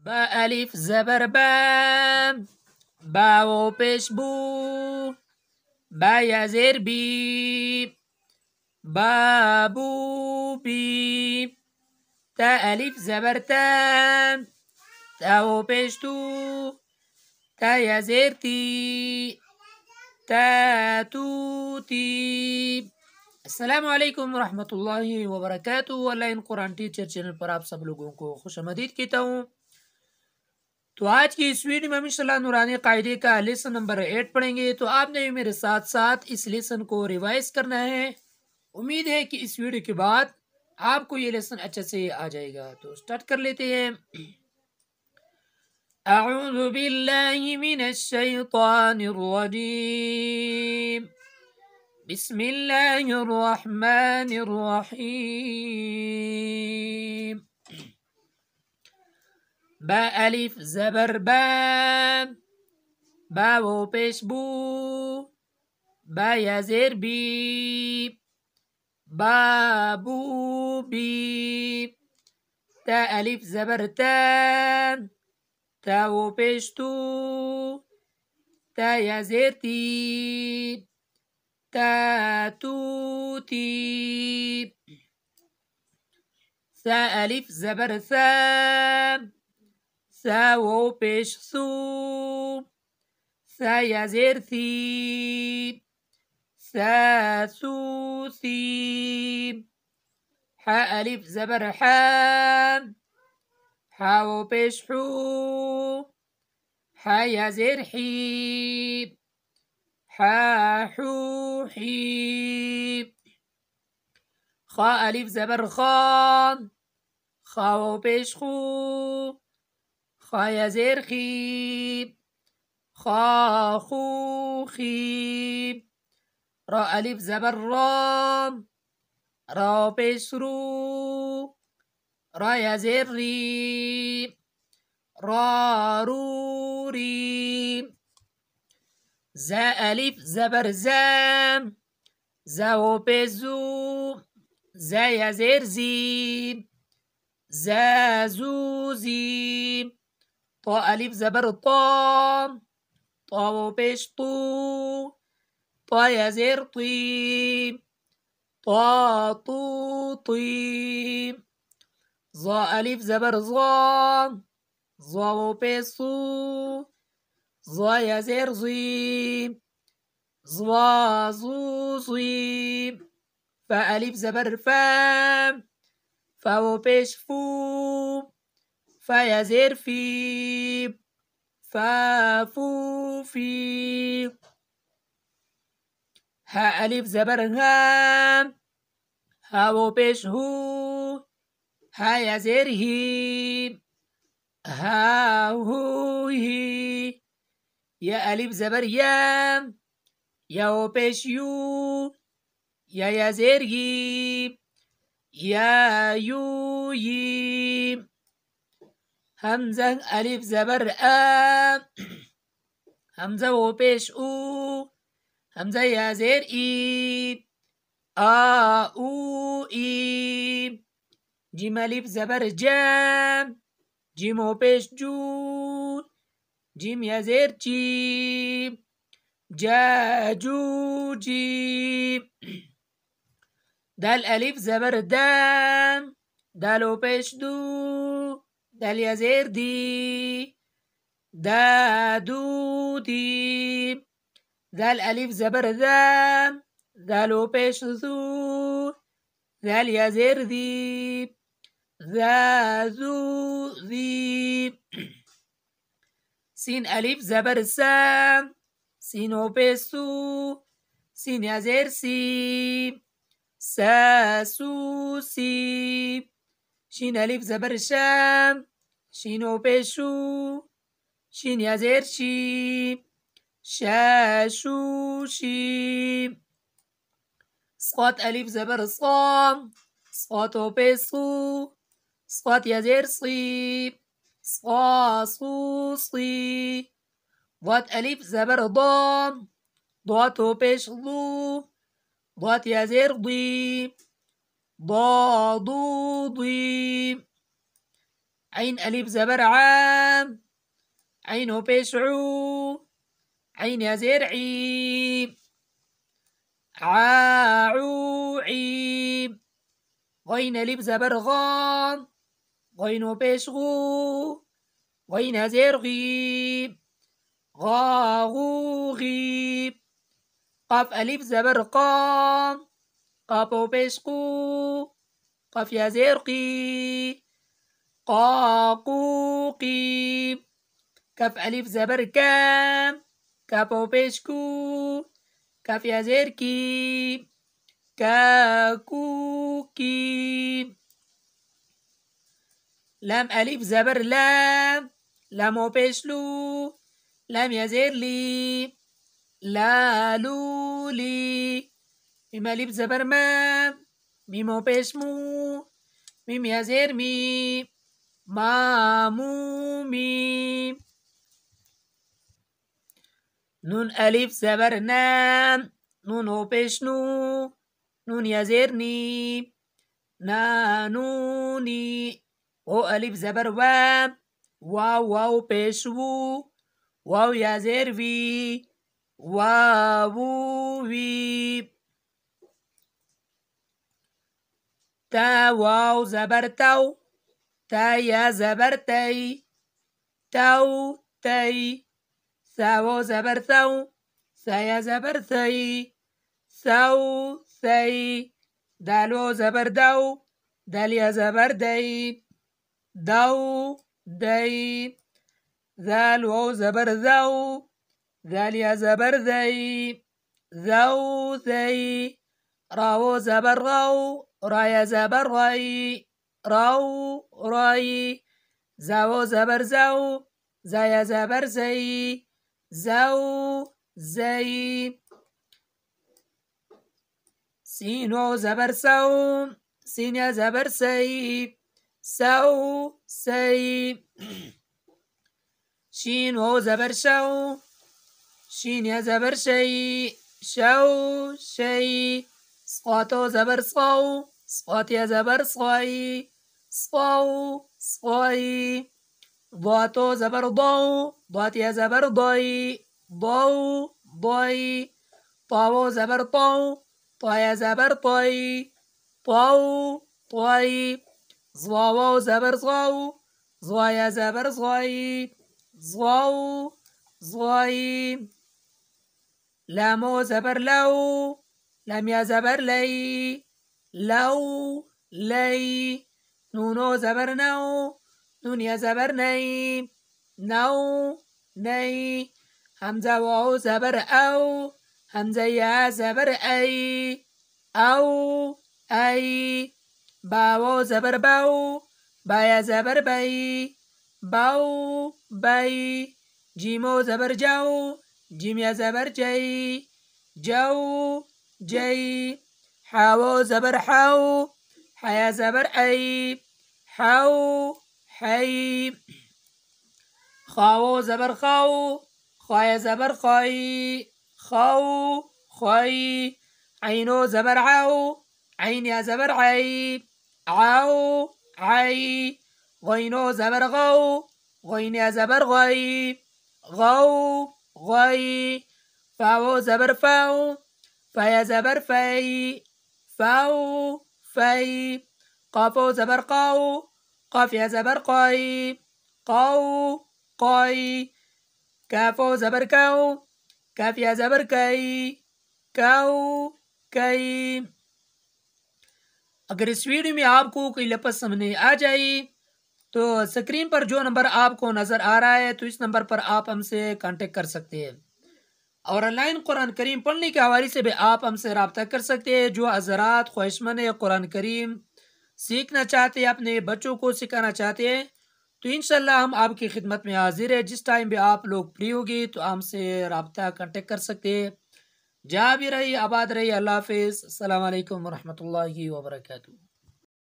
با الف زبر با، با و پیش بو، با یا زیر بی، بابو بی. تا الف زبر تا، تا و پیش تو، تا یا زیر تی، تا تو تی. السلام علیکم ورحمۃ اللہ وبرکاتہ. آن لائن قرآن ٹیچر چینل پر آپ سب لوگوں کو خوش آمدید کہتا ہوں. تو آج کی اس ویڈیو میں ہم انشاءاللہ نورانی قاعدے کا لیسن نمبر 8 پڑھیں گے. تو آپ نے بھی میرے ساتھ ساتھ اس لیسن کو ریوائز کرنا ہے. امید ہے کہ اس ویڈیو کے بعد آپ کو یہ لیسن اچھے سے آ جائے گا. تو سٹارٹ کر لیتے ہیں. اعوذ باللہ من الشیطان الرجیم. بسم اللہ الرحمن الرحیم. با الف زبر با، با و پیش بو، با یا زیر بی، بابو بی. تا الف زبر تا، تا و پیش تو، تا یا زیر تی، تا تو تی. ثا الف زبر ثا، ثا و پیش ثو، ثا یا زیر ثی، ثا ثو ثی. حا الف زبر حا، حا و پیش حو، حا یا زیر حی، حا حو حی. خا الف زبر خا، خا و پیش خو، خا یا زیر خی، خا خو خی. را الف زبر را، را و پیش رو، را یا زیر ری، را رو ری. زا الف زبر زا، زا و پیش زو، زا یا زیر زی، زا زو زی. طا الف زبر طا، طا و پیش طو، طا یا زیر طی، طا طو طی. ظا الف زبر ظا، ظا و پیش ظو، ظا یا زیر ظی، ظا ظو ظی. فا الف زبر فا، فا و پیش فو، فا یا زیر فی، فا فو فی. ها الف زبر ها، ها و پیش هو، ها یا زیر هی، ها هو هی. یا الف زبر یا، یا و پیش یو، یا زیر یی، یا یو یی. همزه الف زبر آ، همزه و پیش او، همزه یا زیر ای، آ او ای. جیم الف زبر جا، جیم و پیش جو، جیم یا زیر جی، جا جو جی. دال الف زبر دا، دال و پیش دو، دال یا زیر دی، دا دو دی. دال الف زبر ذا، دال و پیش ذو، دال یا زیر ذی، ذا ذو ذی. سین الف زبر سا، سین و پیش سو، سین یا زیر سی، سا سو سی. شین الف زبر شا، شین و پیش شو، شین یا زیر شی، شا شو شی. صاد الف زبر صا، صاد و پیش صو، صاد یا زیر صی، صا صو صی. ضاد الف زبر ضاد، ضاد و پیش ضو، ضاد یا زیر ضی، ضادو ضی. عين ألف زبر عام، عين و پیش عو، عين يا زير عيب، عوعيب. غين ألف زبر غام، غين و پیش غو، غين يا زير غيب، غاغوغيب. قاف ألف زبر قام، قاف و پیش قو، قاف يا زير قي، قاقوقيب. كاف ألف زبر كام، كاف و پیش کو، كاف يا زير كي، كاكوكيب. لام ألف زبر لام، لام و پیش لو، لام يا زير لي، لالولي. ميم ألف زبر مام، ميم و پیش مو، ميم يا زير مي، مامومي. نون ألف زبر نام، نون و پیش نو، نون يا زير ني، نانوني. واو ألف زبر وام، واو واو پیش وو، واو يا زير في، واووي. تا واو زبر تو، تا يا زبر تي، تو تي. ثا واو زبر ثو، ثا يا زبر ثي، ثو ثي. دال واو زبر دو، دال يا زبر دي، دو دي. ذال واو زبر ذو، ذال يا زبر ذي، ذو ذي. را واو زبر رو، را يا زبر ري، رو ري. زا واو زبر زو، زا يا زبر زي، زو زي. سين واو زبر سو، سين يا زبر سي، سو سي. شين واو زبر شو، شين يا زبر شي، شو شي. صاد واو زبر صو، صاد يا زبر صي، صو صي. ضاد واو زبر ضو، ضاد يا زبر ضي، ضو ضي. طا واو زبر طو، طا يا زبر طي، طو طي. ظا واو زبر ظو، ظا يا زبر ظي، ظو ظي. لام واو زبر لو، لام يا زبر لي، لو لي. نون واو زبر نو، نون يا زبر ني، نو ني. همزة واو زبر أو، همزة يا زبر أي، أو أي. با واو زبر بو، با يا زبر بي، بو بي. جيم واو زبر جو، جيم يا زبر جي، جو جي. حا واو زبر حو، حا يا زبر أي، حو حي. خا واو زبر خو، خا يا زبر خي، خو خي. عين واو زبر عو، عين يا زبر عي، عو عي. غين واو زبر غو، غين يا زبر غي، غو غي. فا واو زبر فو، فا يا زبر في، فو في. قاف واو زبر قو، قاف يا زبر قي، قو قي. كاف واو زبر كو، كاف يا زبر كي، كو कई। अगर इस वीडियो में आपको कोई लफ्ज़ समझ नहीं आ जाए तो स्क्रीन पर जो नंबर आपको नज़र आ रहा है तो इस नंबर पर आप हमसे कांटेक्ट कर सकते हैं। और ऑनलाइन कुरान करीम पढ़ने के हवाले से भी आप हमसे रब्ता कर सकते हैं। जो हज़रात ख्वाहिशमंद है कुरान करीम सीखना चाहते हैं, अपने बच्चों को सिखाना चाहते हैं, तो इंशाल्लाह हम आपकी खिदमत में हाजिर है। जिस टाइम भी आप लोग फ्री होगी तो हमसे रब्ता कांटेक्ट कर सकते हैं। जहाँ भी रही आबाद रही। अल्लाह हाफिज़। अस्सलाम वालेकुम वरहमतुल्लाहि वबरकातुहू।